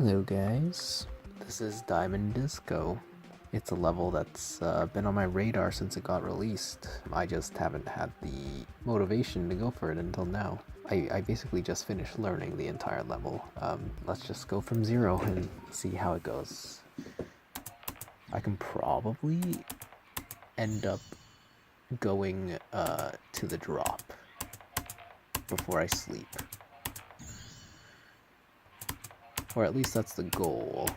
Hello guys, this is Diamond Disco. It's a level that's been on my radar since it got released. I just haven't had the motivation to go for it until now. I basically just finished learning the entire level. Let's just go from zero and see how it goes. I can probably end up going to the drop before I sleep. Or at least that's the goal.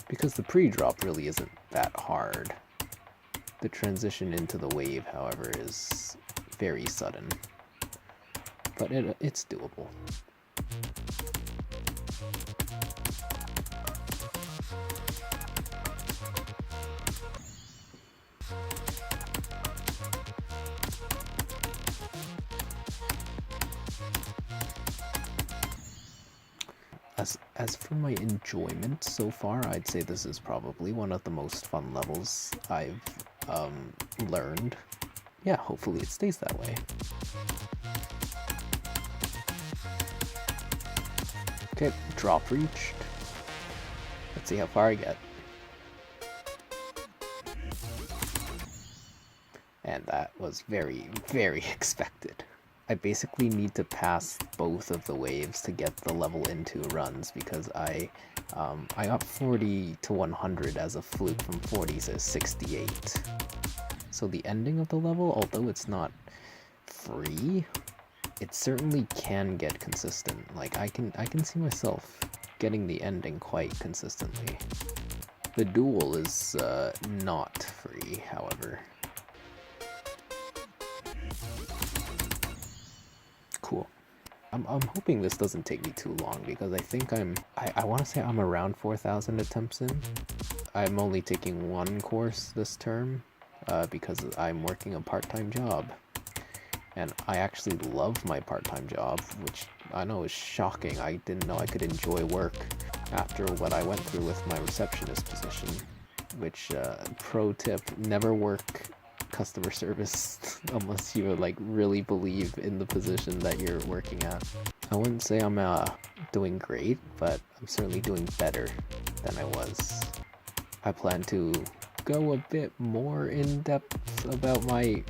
Because the pre-drop really isn't that hard. The transition into the wave, however, is very sudden. But it's doable. As for my enjoyment so far, I'd say this is probably one of the most fun levels I've learned. Yeah, hopefully it stays that way. Okay, drop reached. Let's see how far I get. And that was very, very expected. I basically need to pass both of the waves to get the level into runs because I got 40 to 100 as a fluke from 40 to 68. So the ending of the level, although it's not free, it certainly can get consistent. Like I can see myself getting the ending quite consistently. The duel is not free, however. Cool. I'm hoping this doesn't take me too long because I think I want to say I'm around 4,000 attempts in. I'm only taking one course this term because I'm working a part-time job. And I actually love my part-time job, which I know is shocking. I didn't know I could enjoy work after what I went through with my receptionist position. Which, pro tip, never work customer service unless you like really believe in the position that you're working at. I wouldn't say I'm doing great, but I'm certainly doing better than I was. I plan to go a bit more in depth about my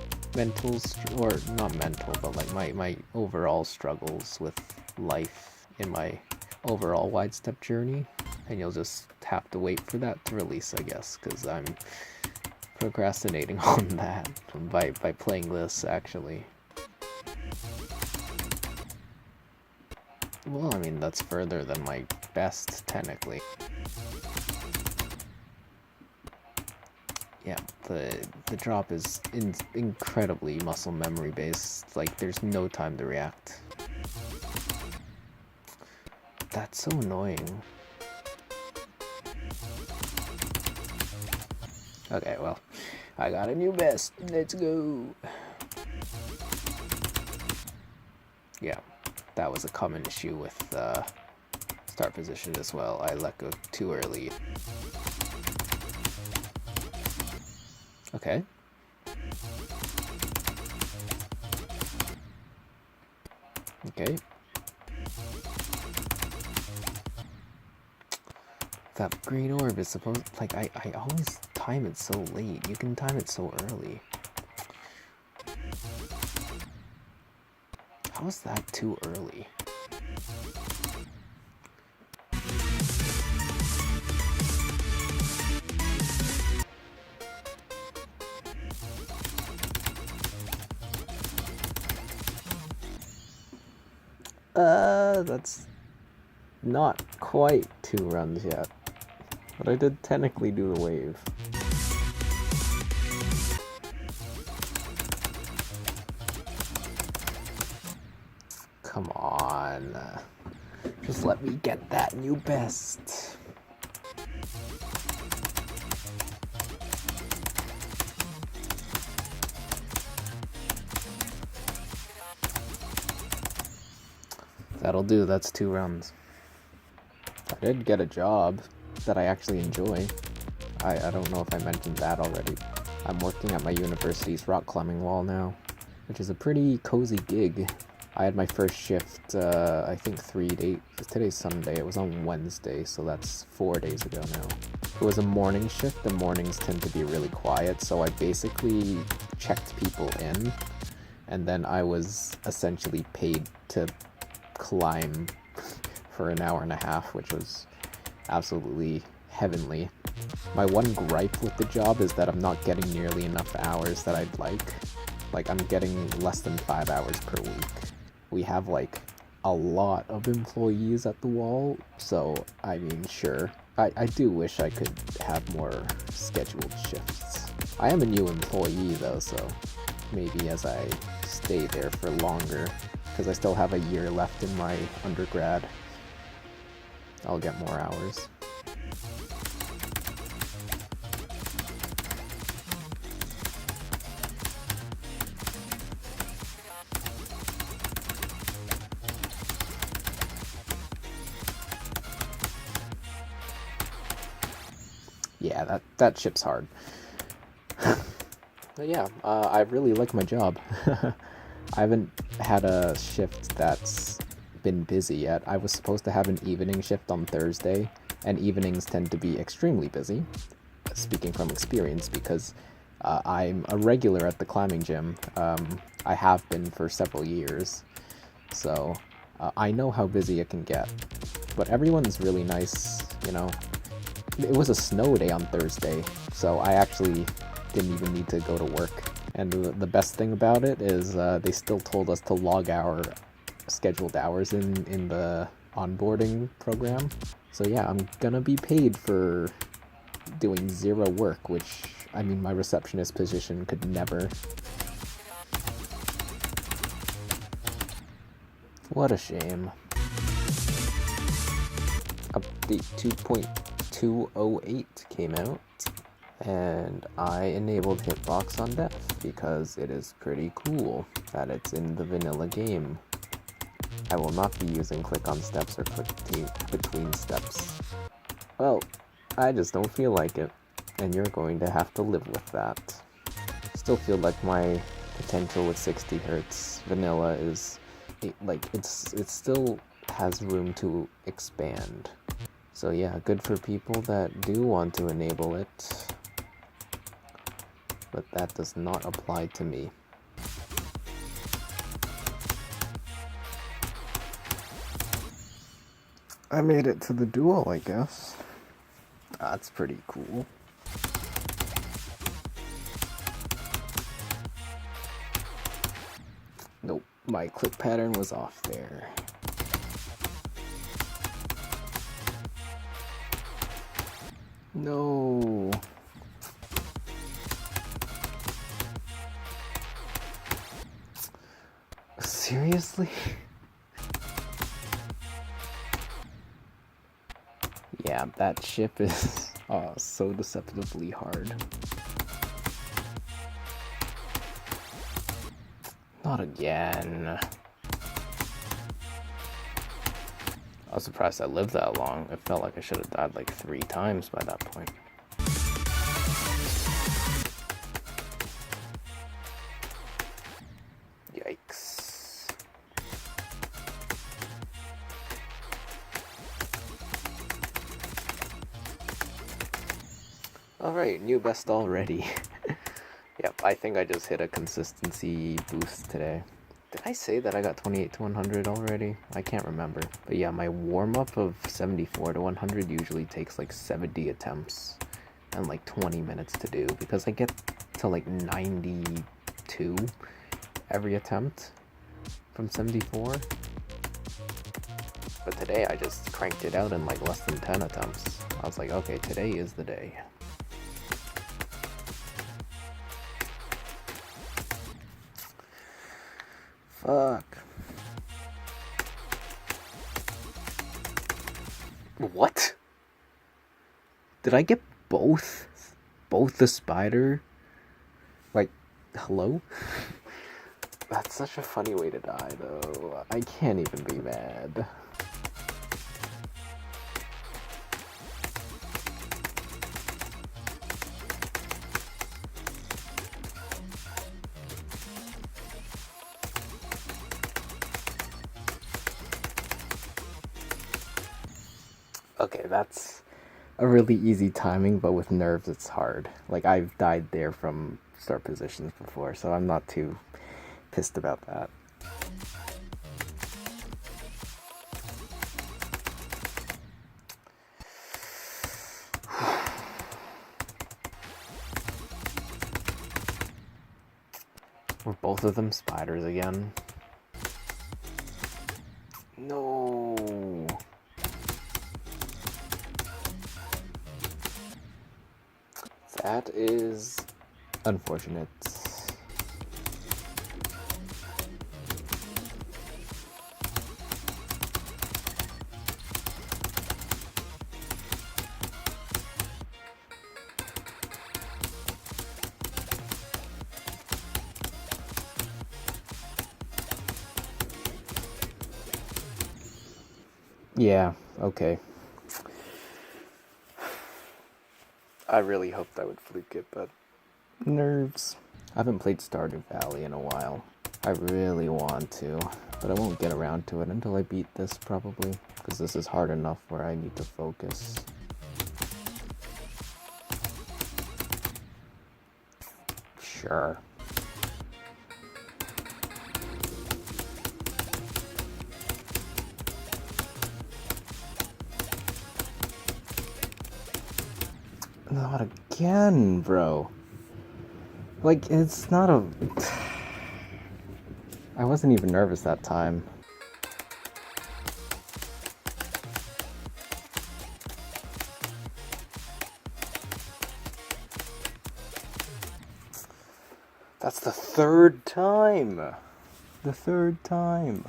or not mental, but like my overall struggles with life in my overall wide step journey, and you'll just have to wait for that to release, I guess, because I'm procrastinating on that by playing this, actually. Well, I mean, that's further than my best, technically. Yeah, the drop is incredibly muscle memory based. Like, there's no time to react. That's so annoying. Okay, well, I got a new best. Let's go. Yeah, that was a common issue with start position as well. I let go too early. Okay. Okay. That green orb is supposed, like, I always time it so late. You can time it so early. How is that too early? That's not quite 2 runs yet. But I did technically do the wave. Come on. Just let me get that new best. That'll do, that's 2 runs. I did get a job that I actually enjoy. I don't know if I mentioned that already. I'm working at my university's rock climbing wall now, which is a pretty cozy gig. I had my first shift, I think 3 days. Today's Sunday. It was on Wednesday, so that's 4 days ago now. It was a morning shift. The mornings tend to be really quiet, so I basically checked people in, and then I was essentially paid to climb for an hour and a half, which was absolutely heavenly. My one gripe with the job is that I'm not getting nearly enough hours that I'd like. Like, I'm getting less than 5 hours per week. We have, like, a lot of employees at the wall, so, I mean, sure. I do wish I could have more scheduled shifts. I am a new employee, though, so maybe as I stay there for longer, because I still have a year left in my undergrad, I'll get more hours. Yeah, that ship's hard. But yeah, I really like my job. I haven't had a shift that's been busy yet. I was supposed to have an evening shift on Thursday, and evenings tend to be extremely busy, speaking from experience, because I'm a regular at the climbing gym. I have been for several years, so I know how busy it can get. But everyone's really nice, you know. It was a snow day on Thursday, so I actually didn't even need to go to work. And the best thing about it is they still told us to log our scheduled hours in the onboarding program. So yeah, I'm gonna be paid for doing 0 work, which, I mean, my receptionist position could never. What a shame. Update 2.208 came out, and I enabled hitbox on death because it is pretty cool that it's in the vanilla game. I will not be using click on steps or click between steps. Well, I just don't feel like it, and you're going to have to live with that. Still feel like my potential with 60 Hz vanilla is, it still has room to expand. So yeah, good for people that do want to enable it, but that does not apply to me. I made it to the duel, I guess. That's pretty cool. Nope, my click pattern was off there. No. Seriously? Yeah, that ship is so deceptively hard. Not again. I was surprised I lived that long. It felt like I should have died like 3 times by that point. Yikes. Alright, new best already. Yep, I think I just hit a consistency boost today. Did I say that I got 28 to 100 already? I can't remember. But yeah, my warm-up of 74 to 100 usually takes like 70 attempts and like 20 minutes to do, because I get to like 92 every attempt from 74. But today I just cranked it out in like less than 10 attempts. I was like, okay, today is the day. Fuck. What? Did I get both? Both the spider? Like, hello? That's such a funny way to die, though. I can't even be mad. Okay, that's a really easy timing, but with nerves it's hard. Like, I've died there from start positions before, so I'm not too pissed about that. Were both of them spiders again? No. That is unfortunate. Yeah, okay. I really hoped I would fluke it, but nerves. I haven't played Stardew Valley in a while. I really want to, but I won't get around to it until I beat this, probably, because this is hard enough where I need to focus. Sure. Not again, bro. Like, it's not a... I wasn't even nervous that time. That's the third time! The third time!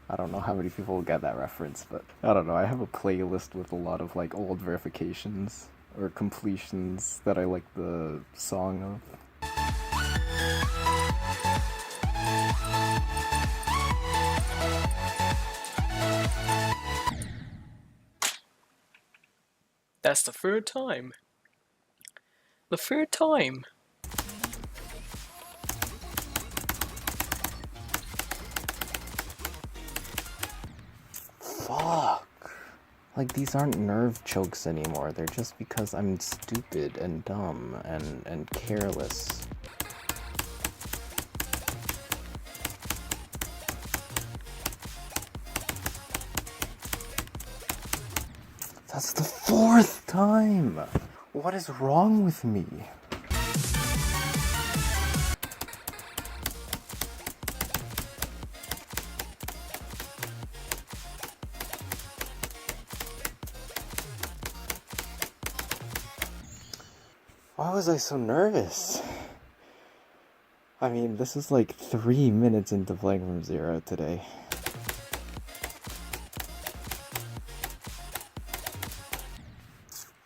I don't know how many people will get that reference, but I don't know, I have a playlist with a lot of, like, old verifications or completions that I like the song of. That's the third time. The third time. Fuck. Like, these aren't nerve chokes anymore. They're just because I'm stupid and dumb and careless. That's the fourth time! What is wrong with me? Why was I so nervous? I mean, this is like 3 minutes into playing from zero today.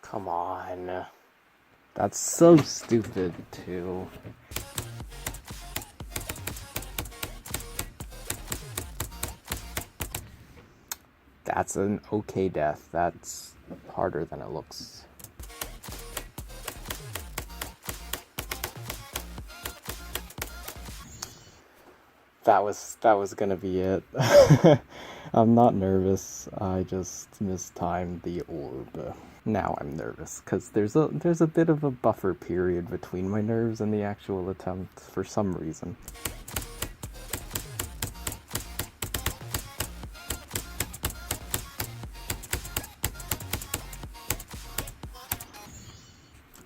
Come on. That's so stupid, too. That's an okay death. That's harder than it looks. That was gonna be it. I'm not nervous. I just mistimed the orb. Now I'm nervous because there's a bit of a buffer period between my nerves and the actual attempt for some reason.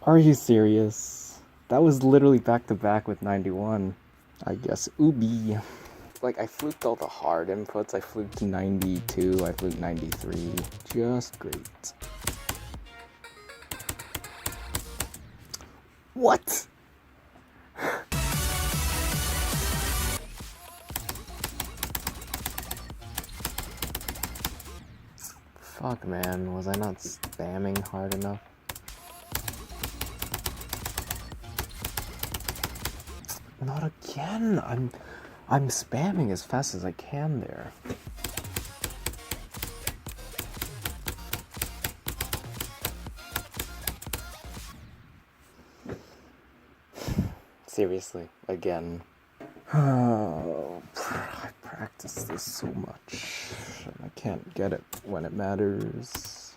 Are you serious? That was literally back to back with 91. I guess Ubi. Like, I fluked all the hard inputs. I fluked 92, I fluked 93. Just great. What? Fuck, man. Was I not spamming hard enough? Not again. I'm spamming as fast as I can there. Seriously, again. Oh, I practice this so much, and I can't get it when it matters.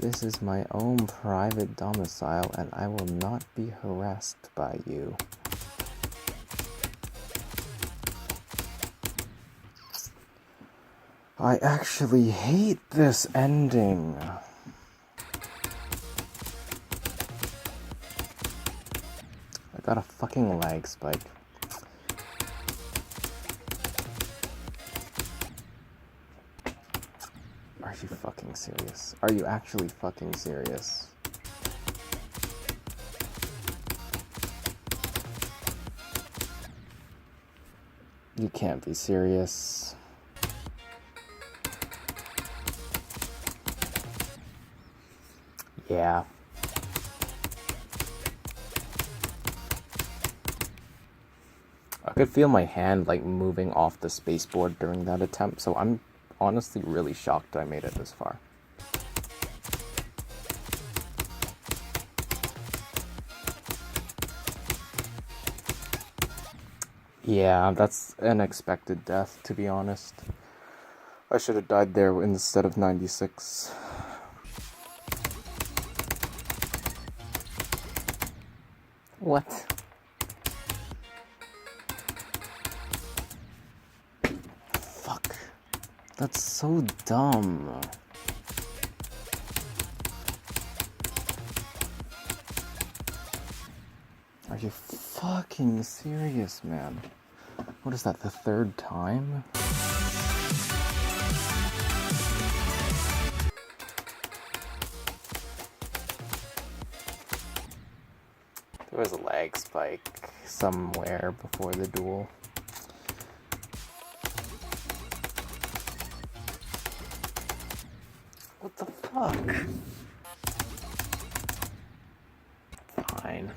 This is my own private domicile, and I will not be harassed by you. I actually hate this ending. I got a fucking lag spike. Are you fucking serious? Are you actually fucking serious? You can't be serious. Yeah. I could feel my hand like moving off the spacebar during that attempt, so I'm honestly really shocked I made it this far. Yeah, that's an expected death, to be honest. I should have died there instead of 96. What? Fuck. That's so dumb. Are you fucking serious, man? What is that, the third time? There was a lag spike somewhere before the duel. What the fuck? Fine.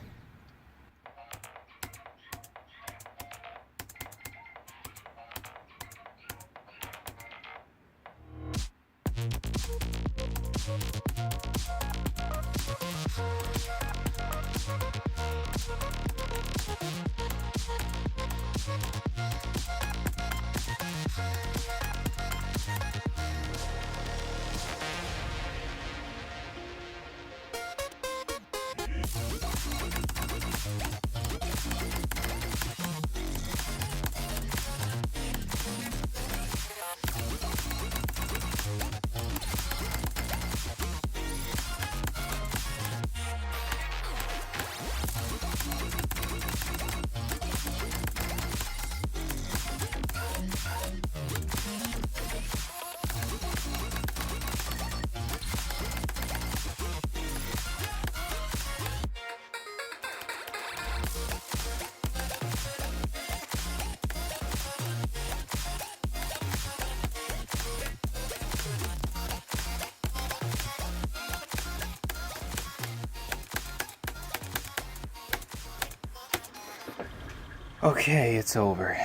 Okay, it's over.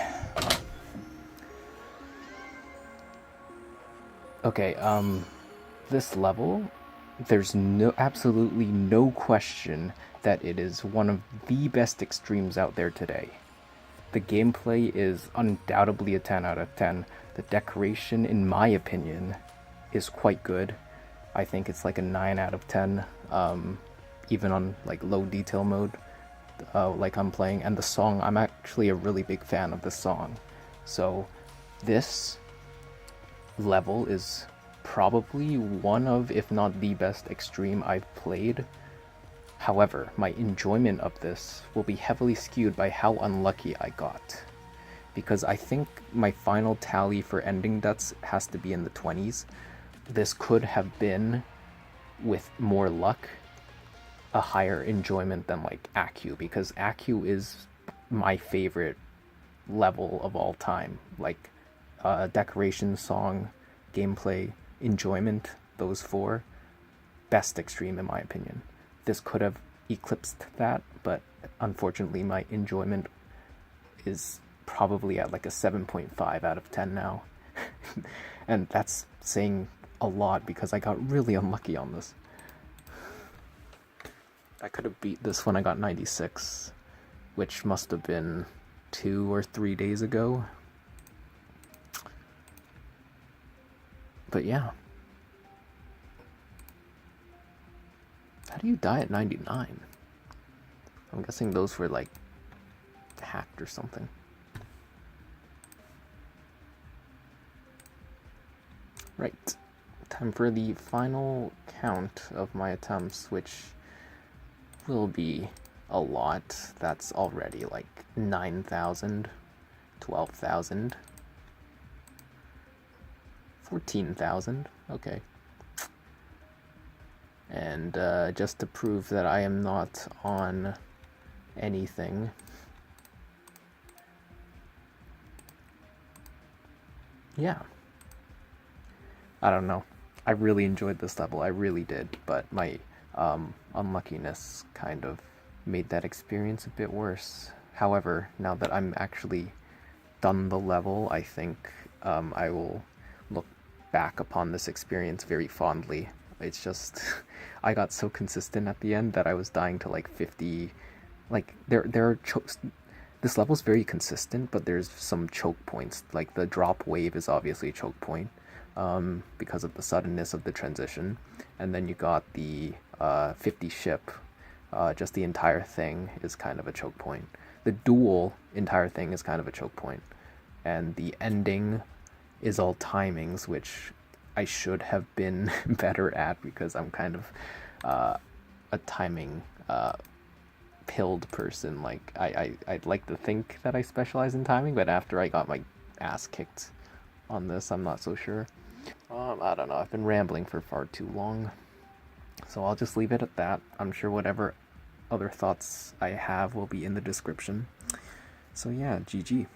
Okay, this level, there's absolutely no question that it is one of the best extremes out there today. The gameplay is undoubtedly a 10 out of 10. The decoration, in my opinion, is quite good. I think it's like a 9 out of 10, even on like low detail mode, like I'm playing. And the song, I'm actually a really big fan of the song. So this level is probably one of, if not the best extreme I've played. However, my enjoyment of this will be heavily skewed by how unlucky I got. Because I think my final tally for ending deaths has to be in the 20s. This could have been, with more luck, a higher enjoyment than like ACU, because ACU is my favorite level of all time. Like decoration, song, gameplay, enjoyment, those four, best extreme in my opinion. This could have eclipsed that, but unfortunately my enjoyment is probably at like a 7.5 out of 10 now. And that's saying a lot because I got really unlucky on this. I could have beat this when I got 96, which must have been 2 or 3 days ago. But yeah. do you die at 99? I'm guessing those were like hacked or something. Right. Time for the final count of my attempts, which will be a lot. That's already like 9,000, 12,000, 14,000. Okay. And just to prove that I am not on anything, yeah. I don't know. I really enjoyed this level, I really did, but my unluckiness kind of made that experience a bit worse. However, now that I'm actually done the level, I think I will look back upon this experience very fondly. It's just, I got so consistent at the end that I was dying to like 50, like there are chokes. This level's very consistent, but there's some choke points. Like the drop wave is obviously a choke point, because of the suddenness of the transition. And then you got the 50 ship. Just the entire thing is kind of a choke point. The dual entire thing is kind of a choke point. And the ending is all timings, which I should have been better at because I'm kind of a timing pilled person. Like I'd like to think that I specialize in timing, but after I got my ass kicked on this, I'm not so sure. I don't know, I've been rambling for far too long, so I'll just leave it at that. I'm sure whatever other thoughts I have will be in the description. So yeah, GG.